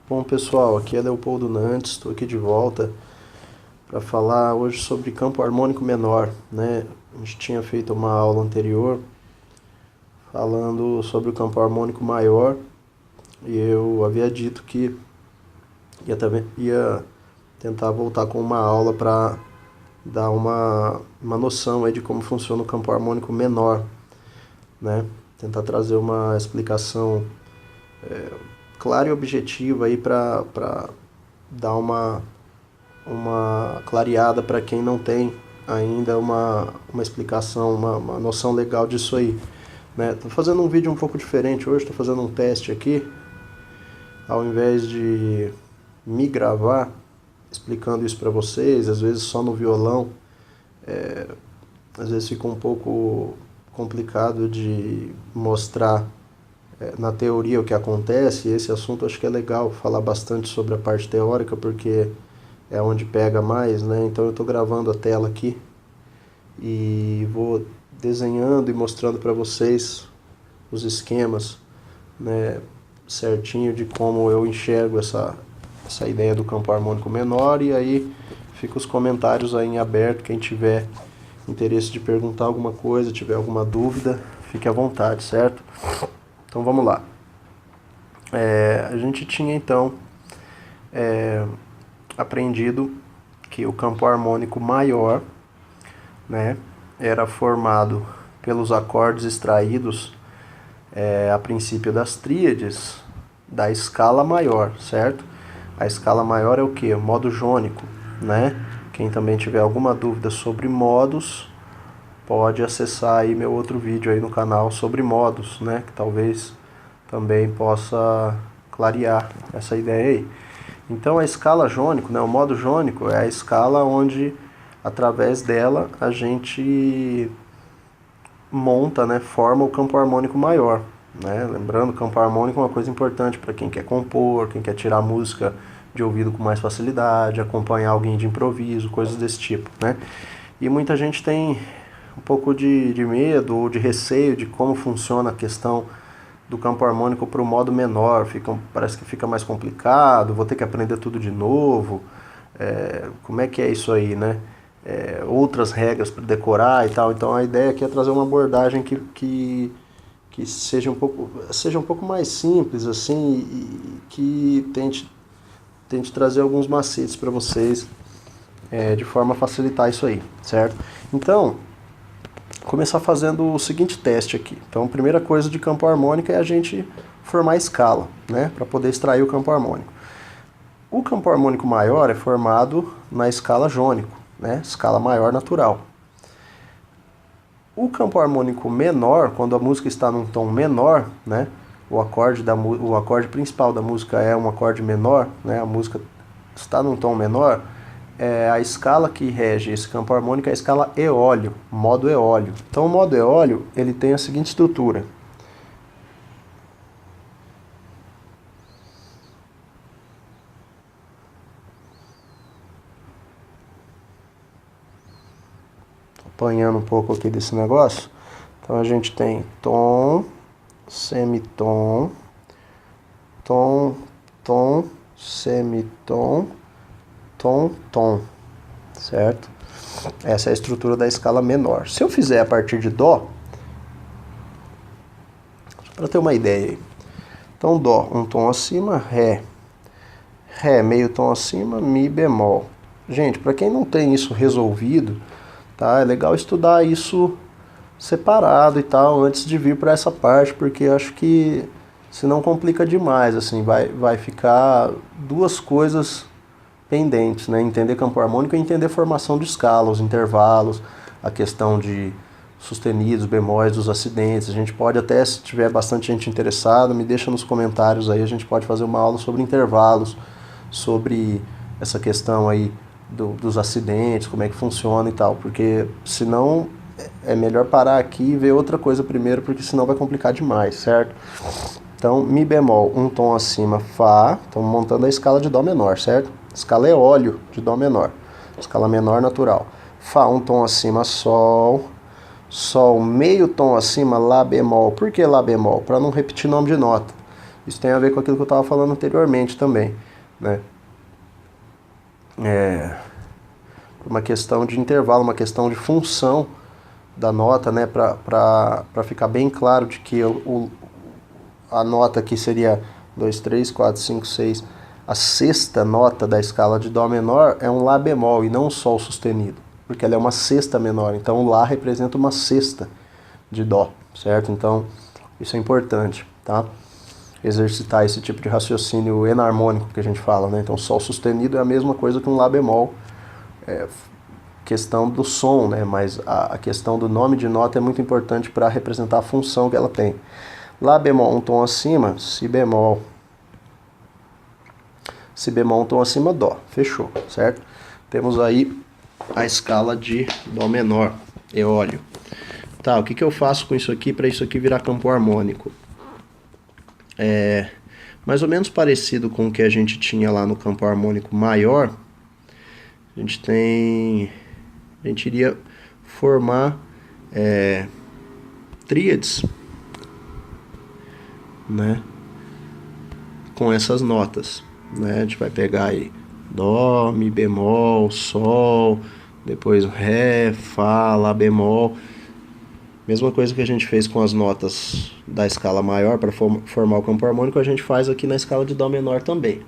Bom, pessoal, aqui é Leopoldo Nantes, estou aqui de volta para falar hoje sobre campo harmônico menor, né? A gente tinha feito uma aula anterior falando sobre o campo harmônico maior e eu havia dito que ia tentar voltar com uma aula para dar uma noção aí de como funciona o campo harmônico menor, né? Tentar trazer uma explicação clara e objetiva aí para dar uma clareada para quem não tem ainda uma explicação, uma noção legal disso aí. Estou fazendo um vídeo um pouco diferente hoje, estou fazendo um teste aqui. Ao invés de me gravar explicando isso para vocês, às vezes só no violão, às vezes fica um pouco complicado de mostrar na teoria o que acontece. Esse assunto acho que é legal falar bastante sobre a parte teórica, porque é onde pega mais, né? Então eu estou gravando a tela aqui e vou desenhando e mostrando para vocês os esquemas, né, certinho de como eu enxergo essa ideia do campo harmônico menor. E aí fica os comentários aí em aberto, quem tiver interesse de perguntar alguma coisa, tiver alguma dúvida, fique à vontade, certo? Então vamos lá. A gente tinha então aprendido que o campo harmônico maior, né, era formado pelos acordes extraídos a princípio das tríades da escala maior, certo? A escala maior é o que? O modo jônico, né? Quem também tiver alguma dúvida sobre modos, pode acessar aí meu outro vídeo aí no canal sobre modos, né? Que talvez também possa clarear essa ideia aí. Então a escala jônico, né, o modo jônico é a escala onde através dela a gente monta, né, forma o campo harmônico maior, né? Lembrando, campo harmônico é uma coisa importante para quem quer compor, quem quer tirar música de ouvido com mais facilidade, acompanhar alguém de improviso, coisas desse tipo, né? E muita gente tem um pouco de medo ou de receio de como funciona a questão do campo harmônico para o modo menor. Parece que fica mais complicado, vou ter que aprender tudo de novo. Como é que é isso aí, né? Outras regras para decorar e tal. Então a ideia aqui é trazer uma abordagem que seja um pouco mais simples, assim, e que tente trazer alguns macetes para vocês, de forma a facilitar isso aí, certo? Então, começar fazendo o seguinte teste aqui. Então, a primeira coisa de campo harmônico é a gente formar a escala, né, para poder extrair o campo harmônico. O campo harmônico maior é formado na escala jônico, né, escala maior natural. O campo harmônico menor, quando a música está num tom menor, né, o acorde principal da música é um acorde menor, né, a música está num tom menor, a escala que rege esse campo harmônico é a escala eólio, modo eólio. Então o modo eólio ele tem a seguinte estrutura. Apanhando um pouco aqui desse negócio. Então a gente tem tom, semitom, tom, tom, semitom, tom, tom, certo? Essa é a estrutura da escala menor. Se eu fizer a partir de dó, para ter uma ideia aí. Então dó, um tom acima, ré, ré meio tom acima, mi bemol. Gente, para quem não tem isso resolvido, tá? É legal estudar isso separado e tal antes de vir para essa parte, porque acho que senão complica demais, assim, vai ficar duas coisas pendentes, né? Entender campo harmônico e entender formação de escala, os intervalos, a questão de sustenidos, bemóis, dos acidentes. A gente pode até, se tiver bastante gente interessada, me deixa nos comentários aí, a gente pode fazer uma aula sobre intervalos, sobre essa questão aí dos acidentes, como é que funciona e tal, porque senão é melhor parar aqui e ver outra coisa primeiro, porque senão vai complicar demais, certo? Então, mi bemol, um tom acima, fá, estamos montando a escala de dó menor, certo? Escala eólio de dó menor, escala menor natural. Fá, um tom acima, sol, sol, meio tom acima, lá bemol. Por que lá bemol? Para não repetir nome de nota. Isso tem a ver com aquilo que eu estava falando anteriormente também, né? Uma questão de intervalo, uma questão de função da nota, né? Para ficar bem claro de que a nota aqui seria 2, 3, 4, 5, 6. A sexta nota da escala de Dó menor é um Lá bemol e não um Sol sustenido, porque ela é uma sexta menor. Então o Lá representa uma sexta de Dó, certo? Então isso é importante, tá? Exercitar esse tipo de raciocínio enarmônico que a gente fala, né? Então Sol sustenido é a mesma coisa que um Lá bemol, questão do som, né? Mas a questão do nome de nota é muito importante para representar a função que ela tem. Lá bemol um tom acima, Si bemol um tom acima, Dó. Fechou, certo? Temos aí a escala de Dó menor, eólio. Tá, o que eu faço com isso aqui para isso aqui virar campo harmônico? Mais ou menos parecido com o que a gente tinha lá no campo harmônico maior. A gente iria formar tríades, né, com essas notas, né? A gente vai pegar aí Dó, Mi bemol, Sol, depois Ré, Fá, Lá bemol. Mesma coisa que a gente fez com as notas da escala maior para formar o campo harmônico, a gente faz aqui na escala de Dó menor também.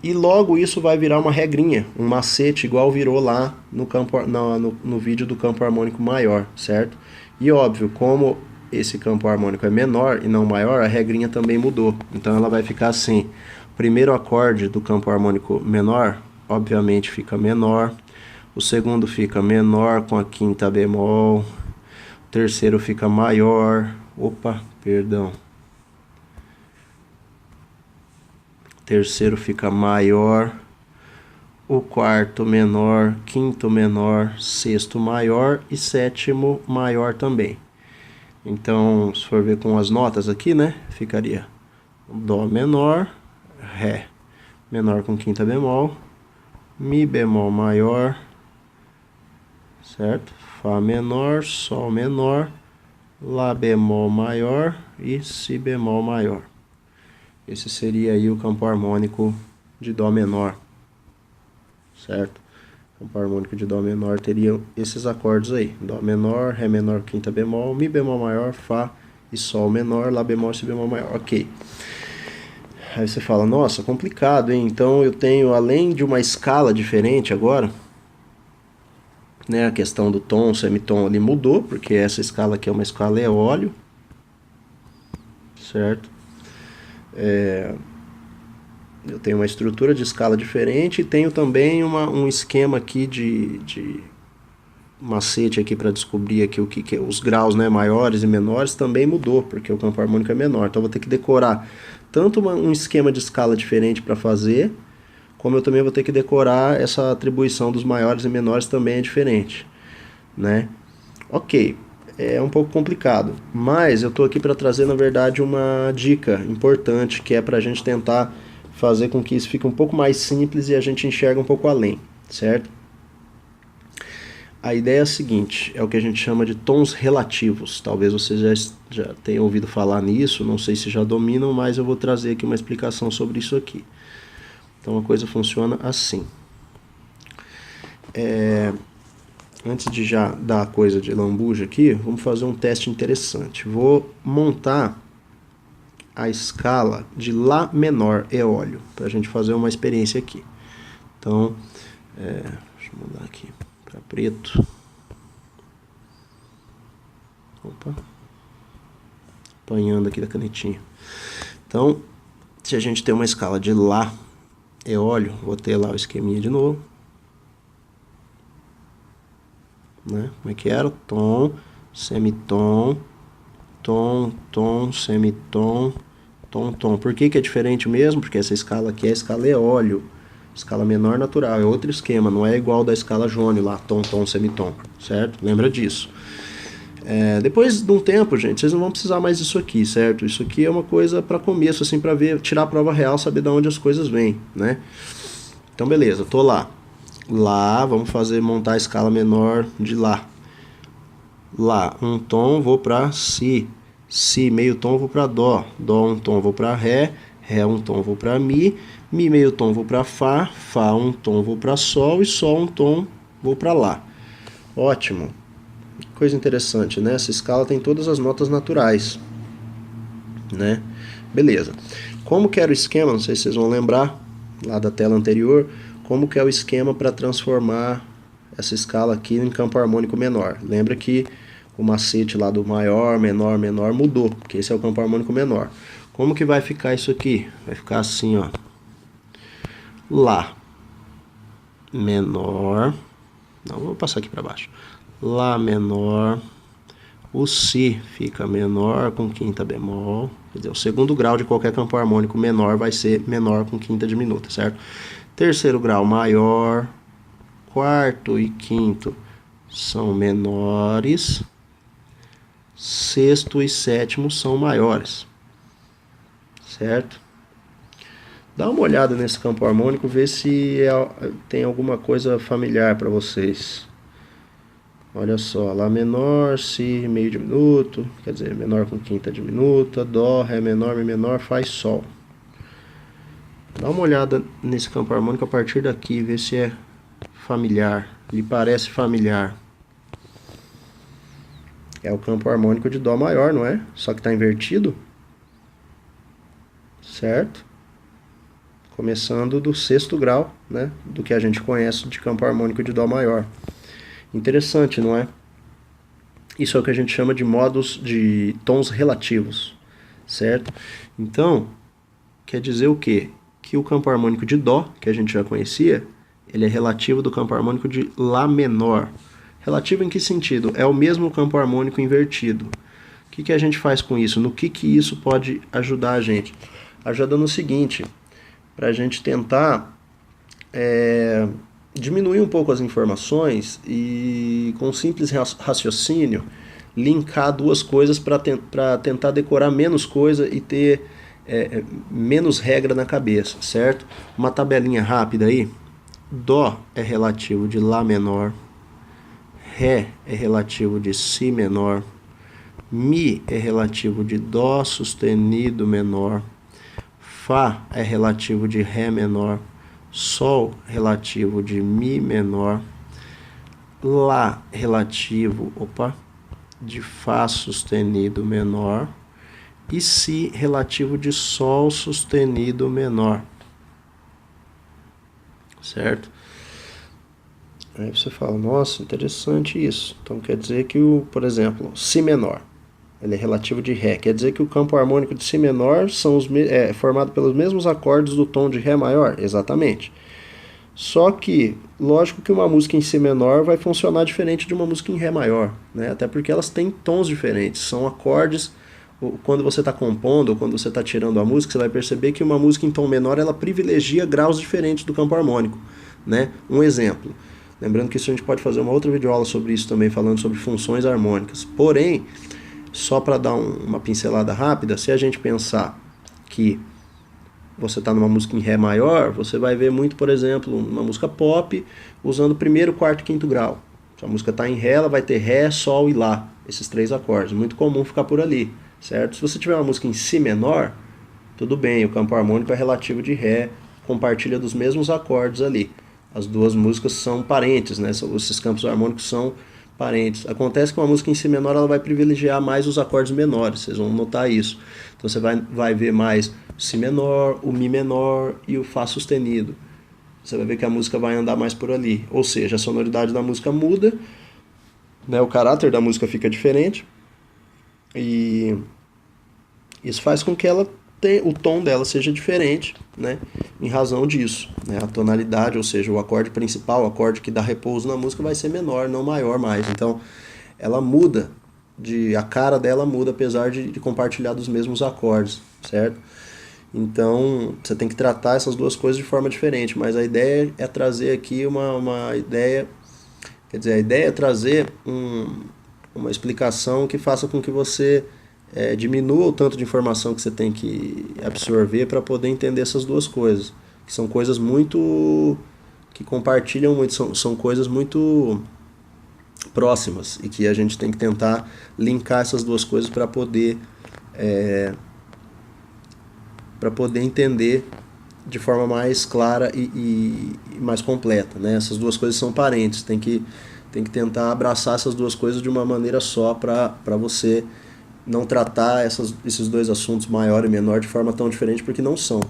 E logo isso vai virar uma regrinha, um macete, igual virou lá no vídeo do campo harmônico maior, certo? E óbvio, como esse campo harmônico é menor e não maior, a regrinha também mudou. Então ela vai ficar assim: o primeiro acorde do campo harmônico menor, obviamente, fica menor. O segundo fica menor com a quinta bemol. O terceiro fica maior. Terceiro fica maior, o quarto menor, quinto menor, sexto maior e sétimo maior também. Então, se for ver com as notas aqui, né, ficaria Dó menor, Ré menor com quinta bemol, Mi bemol maior, certo? Fá menor, Sol menor, Lá bemol maior e Si bemol maior. Esse seria aí o campo harmônico de Dó menor, certo? O campo harmônico de Dó menor teria esses acordes aí: Dó menor, Ré menor, quinta bemol, Mi bemol maior, Fá e Sol menor, Lá bemol e Si bemol maior. Ok. Aí você fala: nossa, complicado, hein? Então eu tenho, além de uma escala diferente agora, né, a questão do tom, semitom ali mudou, porque essa escala aqui é uma escala eólio, certo? Eu tenho uma estrutura de escala diferente e tenho também um esquema aqui de macete aqui para descobrir aqui os graus, né, maiores e menores também mudou, porque o campo harmônico é menor. Então eu vou ter que decorar tanto um esquema de escala diferente para fazer, como eu também vou ter que decorar essa atribuição dos maiores e menores também é diferente, né? Ok. É um pouco complicado, mas eu estou aqui para trazer, na verdade, uma dica importante, que é para a gente tentar fazer com que isso fique um pouco mais simples e a gente enxerga um pouco além, certo? A ideia é a seguinte: é o que a gente chama de tons relativos. Talvez vocês já tenham ouvido falar nisso, não sei se já dominam, mas eu vou trazer aqui uma explicação sobre isso aqui. Então a coisa funciona assim. Antes de já dar a coisa de lambuja aqui, vamos fazer um teste interessante. Vou montar a escala de Lá menor eólio, para a gente fazer uma experiência aqui. Então, deixa eu mudar aqui para preto. Opa, apanhando aqui da canetinha. Então, se a gente tem uma escala de Lá eólio, vou ter lá o esqueminha de novo. Né? Como é que era? Tom, semitom, tom, tom, semitom, tom, tom. Por que é diferente mesmo? Porque essa escala aqui é a escala eólio, escala menor natural, é outro esquema, não é igual da escala jônio lá, tom, tom, semitom, certo? Lembra disso. Depois de um tempo, gente, vocês não vão precisar mais disso aqui, certo? Isso aqui é uma coisa para começo, assim, para ver, tirar a prova real, saber de onde as coisas vêm, né? Então, beleza, tô lá. Lá, vamos montar a escala menor de Lá. Lá, um tom, vou para Si. Si meio tom vou para Dó, Dó um tom vou para Ré, Ré um tom vou para Mi, Mi meio tom vou para Fá, Fá um tom vou para Sol e Sol um tom vou para Lá. Ótimo. Coisa interessante, né? Essa escala tem todas as notas naturais, né? Beleza. Como que era o esquema, não sei se vocês vão lembrar, lá da tela anterior, como que é o esquema para transformar essa escala aqui em campo harmônico menor. Lembra que o macete lá do maior, menor, menor mudou, porque esse é o campo harmônico menor. Como que vai ficar isso aqui? Vai ficar assim, ó. Lá menor. Não, vou passar aqui para baixo. Lá menor. O Si fica menor com quinta bemol. Quer dizer, o segundo grau de qualquer campo harmônico menor vai ser menor com quinta diminuta, certo? Terceiro grau maior. Quarto e quinto são menores. Sexto e sétimo são maiores, certo? Dá uma olhada nesse campo harmônico, vê se tem alguma coisa familiar para vocês. Olha só, Lá menor, Si meio diminuto, quer dizer, menor com quinta diminuta, Dó, Ré menor, Mi menor, Fá e Sol. Dá uma olhada nesse campo harmônico a partir daqui, vê se é familiar, lhe parece familiar. É o campo harmônico de Dó maior, não é? Só que está invertido. Certo? Começando do sexto grau, né? Do que a gente conhece de campo harmônico de Dó maior. Interessante, não é? Isso é o que a gente chama de modos de tons relativos. Certo? Então, quer dizer o quê? Que o campo harmônico de Dó, que a gente já conhecia, ele é relativo do campo harmônico de Lá menor. Relativo em que sentido? É o mesmo campo harmônico invertido. O que a gente faz com isso? No que isso pode ajudar a gente? Ajuda no seguinte, para a gente tentar diminuir um pouco as informações e, com um simples raciocínio, linkar duas coisas para tentar decorar menos coisa e ter menos regra na cabeça, certo? Uma tabelinha rápida aí. Dó é relativo de Lá menor. Ré é relativo de Si menor, Mi é relativo de Dó sustenido menor, Fá é relativo de Ré menor, Sol relativo de Mi menor, Lá relativo de Fá sustenido menor e Si relativo de Sol sustenido menor. Certo? Aí você fala, nossa, interessante isso. Então quer dizer que, por exemplo, Si menor, ele é relativo de Ré. Quer dizer que o campo harmônico de Si menor é formado pelos mesmos acordes do tom de Ré maior? Exatamente. Só que, lógico que uma música em Si menor vai funcionar diferente de uma música em Ré maior, né? Até porque elas têm tons diferentes, são acordes. Quando você está compondo ou quando você está tirando a música, você vai perceber que uma música em tom menor ela privilegia graus diferentes do campo harmônico, né? Um exemplo. Lembrando que isso a gente pode fazer uma outra videoaula sobre isso também, falando sobre funções harmônicas. Porém, só para dar uma pincelada rápida, se a gente pensar que você está numa música em Ré maior, você vai ver muito, por exemplo, uma música pop usando primeiro, quarto e quinto grau. Se a música está em Ré, ela vai ter Ré, Sol e Lá, esses três acordes. Muito comum ficar por ali, certo? Se você tiver uma música em Si menor, tudo bem, o campo harmônico é relativo de Ré, compartilha dos mesmos acordes ali. As duas músicas são parentes, né? Esses campos harmônicos são parentes. Acontece que uma música em Si menor ela vai privilegiar mais os acordes menores, vocês vão notar isso. Então você vai ver mais o Si menor, o Mi menor e o Fá sustenido. Você vai ver que a música vai andar mais por ali. Ou seja, a sonoridade da música muda, né? O caráter da música fica diferente. E isso faz com que o tom dela seja diferente, né, em razão disso, né, a tonalidade, ou seja, o acorde principal, o acorde que dá repouso na música vai ser menor, não maior mais. Então, ela muda, a cara dela muda, apesar de compartilhar dos mesmos acordes, certo? Então, você tem que tratar essas duas coisas de forma diferente, mas a ideia é trazer aqui uma ideia, quer dizer, a ideia é trazer uma explicação que faça com que você diminua o tanto de informação que você tem que absorver para poder entender essas duas coisas, que são coisas muito que compartilham muito, são coisas muito próximas e que a gente tem que tentar linkar essas duas coisas para poder para poder entender de forma mais clara e mais completa, né? Essas duas coisas são parentes, tem que tentar abraçar essas duas coisas de uma maneira só para você não tratar esses dois assuntos, maior e menor, de forma tão diferente, porque não são,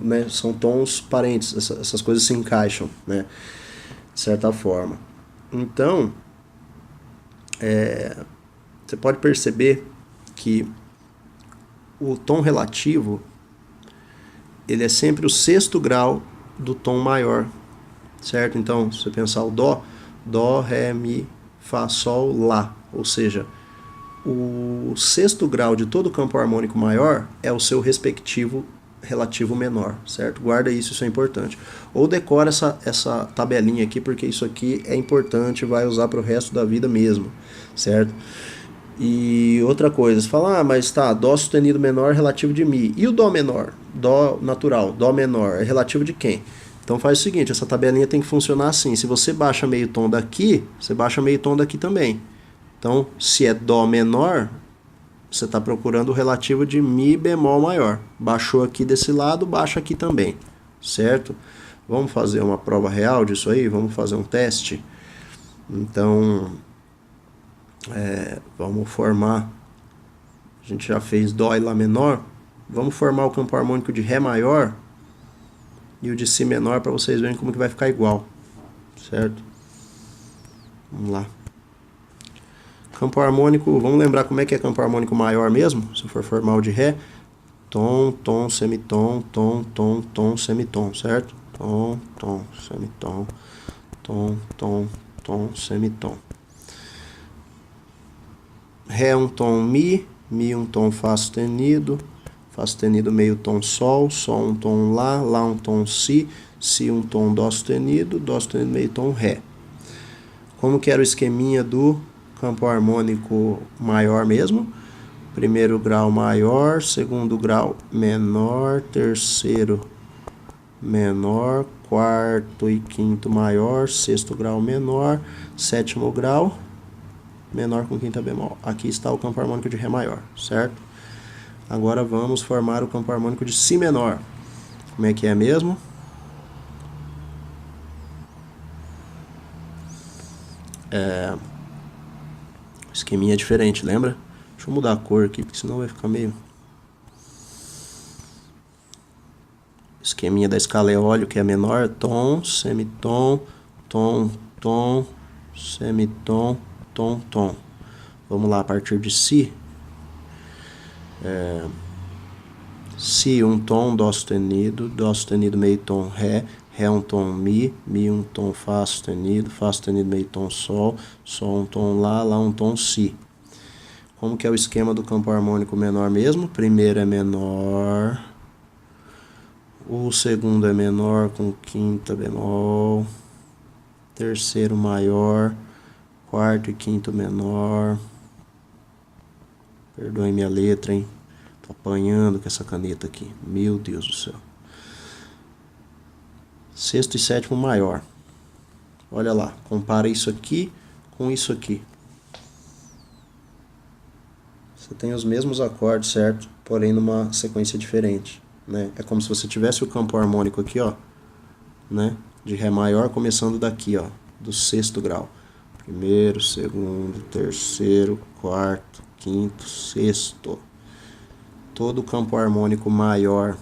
né, são tons parentes, essas coisas se encaixam, né, de certa forma. Então, você pode perceber que o tom relativo ele é sempre o sexto grau do tom maior, certo? Então, se você pensar o dó, ré, mi, fá, sol, lá, ou seja, o sexto grau de todo campo harmônico maior é o seu respectivo relativo menor, certo? Guarda isso, isso é importante. Ou decora essa tabelinha aqui, porque isso aqui é importante, vai usar para o resto da vida mesmo, certo? E outra coisa, você fala, mas tá, dó sustenido menor é relativo de mi. E o dó menor? Dó natural, dó menor, é relativo de quem? Então faz o seguinte, essa tabelinha tem que funcionar assim, se você baixa meio tom daqui, você baixa meio tom daqui também. Então, se é dó menor, você está procurando o relativo de mi bemol maior. Baixou aqui desse lado, baixa aqui também, certo? Vamos fazer uma prova real disso aí? Vamos fazer um teste? Então, vamos formar, a gente já fez dó e lá menor, vamos formar o campo harmônico de ré maior e o de si menor para vocês verem como que vai ficar igual, certo? Vamos lá. Campo harmônico, vamos lembrar como é que é campo harmônico maior mesmo? Se for formar o de ré, tom, tom, semitom, tom, tom, tom, semitom, certo? Tom, tom, semitom, tom, tom, tom, semitom. Ré um tom mi, mi um tom fá sustenido meio tom sol, sol um tom lá, lá um tom si, si um tom dó sustenido meio tom ré. Como que era o esqueminha do campo harmônico maior mesmo? Primeiro grau maior, segundo grau menor, terceiro menor, quarto e quinto maior, sexto grau menor, sétimo grau menor com quinta bemol. Aqui está o campo harmônico de ré maior, certo? Agora vamos formar o campo harmônico de si menor. Como é que é mesmo? Esqueminha é diferente, lembra? Deixa eu mudar a cor aqui, porque senão vai ficar meio... Esqueminha da escala eólio, que é menor, tom, semitom, tom, tom, semitom, tom, tom. Vamos lá, a partir de si. Si um tom, dó sustenido meio tom ré, ré um tom mi, mi um tom fá sustenido meio tom sol, sol um tom lá, lá um tom si. Como que é o esquema do campo harmônico menor mesmo? Primeiro é menor, o segundo é menor com quinta bemol, terceiro maior, quarto e quinto menor. Perdoem minha letra, hein? Tô apanhando com essa caneta aqui. Meu Deus do céu. Sexto e sétimo maior. Olha lá, compara isso aqui com isso aqui. Você tem os mesmos acordes, certo? Porém numa sequência diferente, né? É como se você tivesse o campo harmônico aqui, ó, né? De ré maior começando daqui, ó, do sexto grau. Primeiro, segundo, terceiro, quarto, quinto, sexto. Todo campo harmônico maior,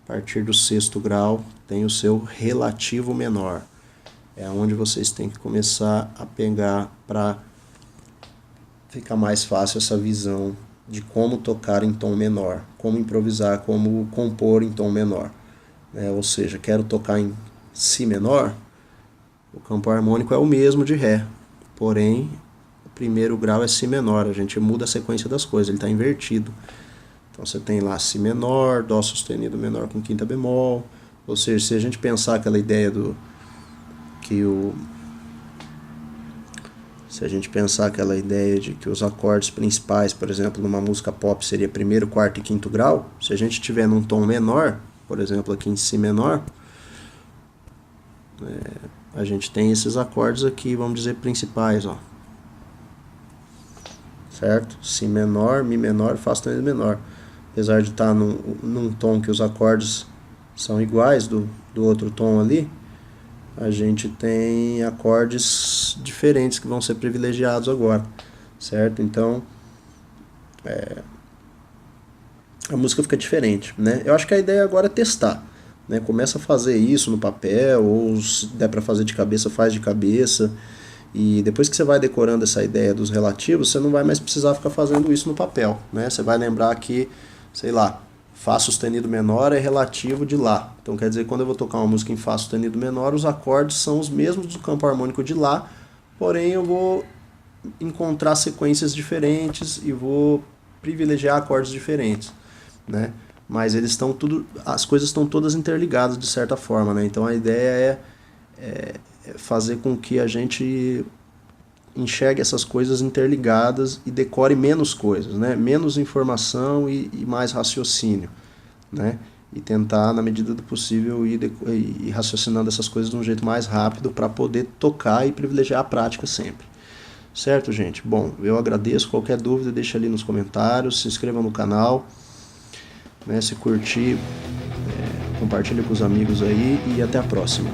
a partir do sexto grau, tem o seu relativo menor. É onde vocês têm que começar a pegar para ficar mais fácil essa visão de como tocar em tom menor, como improvisar, como compor em tom menor. Ou seja, quero tocar em si menor, o campo harmônico é o mesmo de ré, porém o primeiro grau é si menor, a gente muda a sequência das coisas, ele está invertido. Então você tem lá si menor, dó sustenido menor com quinta bemol, ou seja, se a gente pensar aquela ideia do se a gente pensar aquela ideia de que os acordes principais, por exemplo, numa música pop seria primeiro, quarto e quinto grau, se a gente estiver num tom menor, por exemplo, aqui em si menor, a gente tem esses acordes aqui, vamos dizer, principais, ó. certo? Si menor, Mi menor, Fá sustenido menor. Apesar de estar num tom que os acordes são iguais do outro tom ali, a gente tem acordes diferentes que vão ser privilegiados agora, certo? Então, a música fica diferente, né? Eu acho que a ideia agora é testar, né? Começa a fazer isso no papel, ou se der para fazer de cabeça, faz de cabeça. E depois que você vai decorando essa ideia dos relativos, você não vai mais precisar ficar fazendo isso no papel, né? Você vai lembrar que, sei lá, Fá sustenido menor é relativo de Lá. Então quer dizer, quando eu vou tocar uma música em Fá sustenido menor, os acordes são os mesmos do campo harmônico de Lá, porém eu vou encontrar sequências diferentes e vou privilegiar acordes diferentes, né? Mas eles estão tudo, as coisas estão todas interligadas de certa forma, né? Então a ideia é fazer com que a gente enxergue essas coisas interligadas e decore menos coisas, né? Menos informação e mais raciocínio, né? E tentar, na medida do possível, ir raciocinando essas coisas de um jeito mais rápido para poder tocar e privilegiar a prática sempre. Certo, gente? Bom, eu agradeço. Qualquer dúvida, deixa ali nos comentários. Se inscreva no canal, né? Se curtir, compartilha com os amigos aí e até a próxima.